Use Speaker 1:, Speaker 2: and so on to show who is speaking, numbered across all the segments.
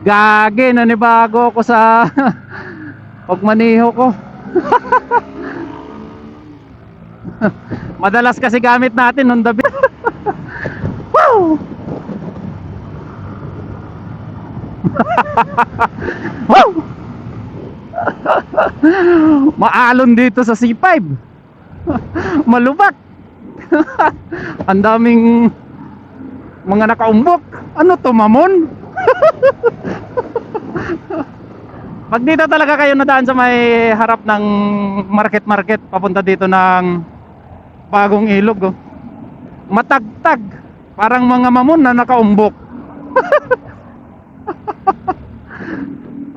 Speaker 1: Gagi, nanibago ako sa pagmaniho ko. Madalas kasi gamit natin nung dabi. Wow! Wow! Maalon dito sa C5. Malubak. Ang daming mga nakaumbok. Ano to, mamon? Pag dito talaga kayo nadaan sa may harap ng market papunta dito ng Bagong Ilog, oh. Matagtag, parang mga mamon na nakaumbok.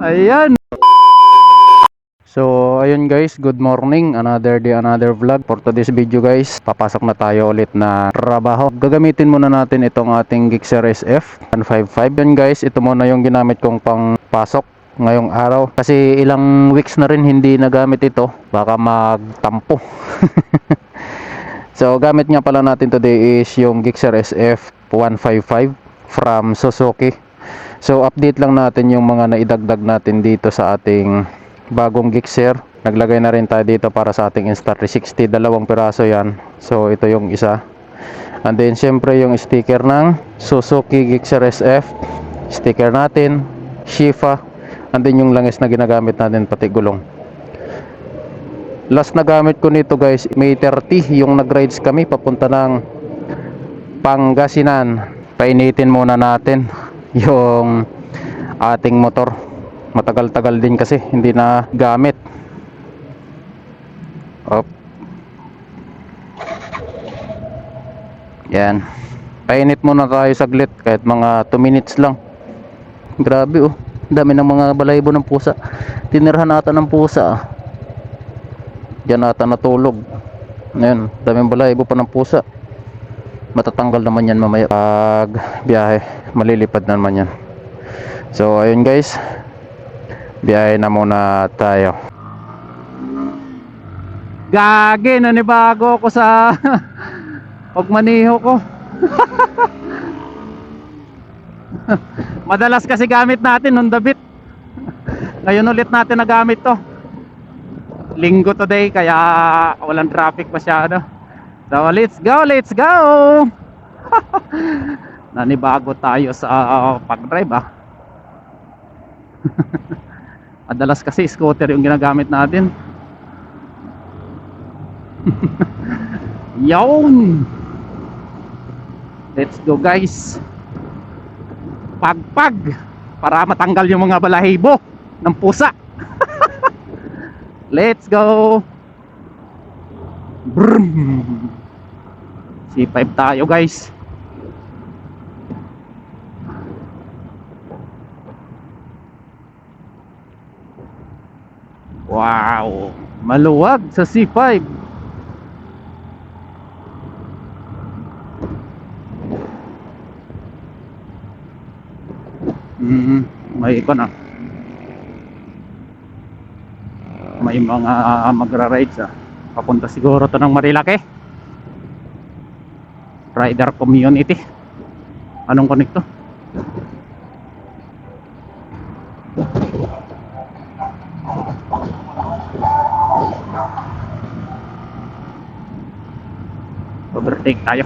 Speaker 1: Ayan. So ayun guys, good morning, another day, another vlog. For today's video guys, papasok na tayo ulit na trabaho. Gagamitin muna natin itong ating Gixxer SF 155. Yun guys, ito muna yung ginamit kong pang pasok ngayong araw. Kasi ilang weeks na rin hindi nagamit ito, baka magtampo. So gamit nga pala natin today is yung Gixxer SF 155 from Suzuki. So update lang natin yung mga naidagdag natin dito sa ating bagong Gixxer. Naglagay na rin tayo dito para sa ating Insta360, dalawang piraso yan. So ito yung isa. And then syempre yung sticker ng Suzuki Gixxer SF, sticker natin, Shifa, and then yung langis na ginagamit natin pati gulong. Last na gamit ko nito guys, May 30, yung nag-rides kami papunta ng Pangasinan. Painitin muna natin yung ating motor. Matagal-tagal din kasi hindi na gamit. Op. Yan. Painit muna tayo saglit, kahit mga 2 minutes lang. Grabe oh, dami ng mga balahibo ng pusa. Tinirhan ata ng pusa. Diyan ata natulog. Ngayon, daming balahibo pa ng pusa. Matatanggal naman yan mamaya pag biyahe. Malilipad naman yan. So ayun guys, biyahe na muna tayo. Gagi, nanibago ako sa pagmaniho ko. Madalas kasi gamit natin nung dabit. Ngayon ulit natin nagamit to. Linggo today kaya walang traffic masyado. So let's go, let's go. Nanibago tayo sa pag-drive ah. Madalas kasi scooter yung ginagamit natin. Yon. Let's go guys. Pagpag para matanggal yung mga balahibo ng pusa. Let's go. Brum. C5 tayo guys. Wow, maluwag sa C5. May ikon ah. May mga magra-rides ah. Papunta siguro to ng Marilake. Rider community. Anong connect to? Overtake tayo.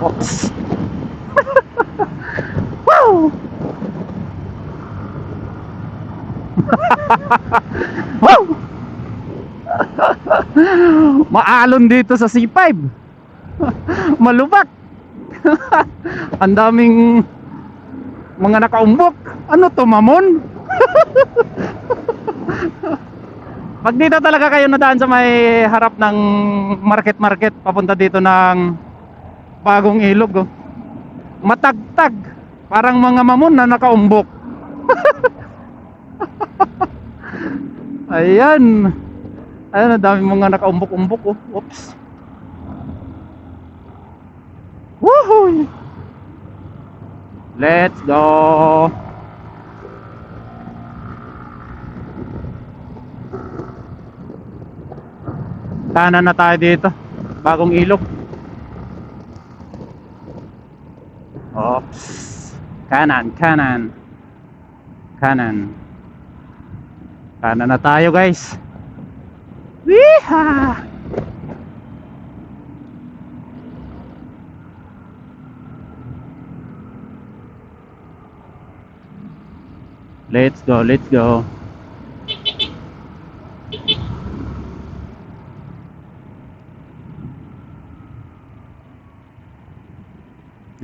Speaker 1: Oops. Wow! Wow! Maalon dito sa C5. Malubak. Ang daming mga nakaumbok. Ano to, mamon? Pag dito talaga kayo nadaan sa may harap ng market papunta dito ng Bagong Ilog, oh. Matagtag, parang mga mamon na nakaumbok. Ayan. Ayan, ang dami mga nakaumbok-umbok oh. Oops. Woohoo! Let's go. Kanan na tayo dito, Bagong Ilog. Oh. Kanan, kanan. Kanan. Kanan na tayo, guys. Weeha! Let's go, let's go.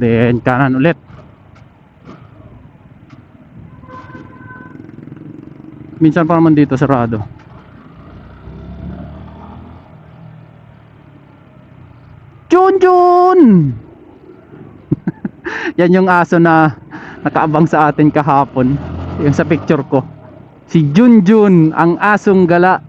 Speaker 1: Then kanan ulit. Minsan pa naman dito sarado. Junjun! Yan yung aso na nakaabang sa atin kahapon. Yung sa picture ko. Si Junjun, ang asong gala.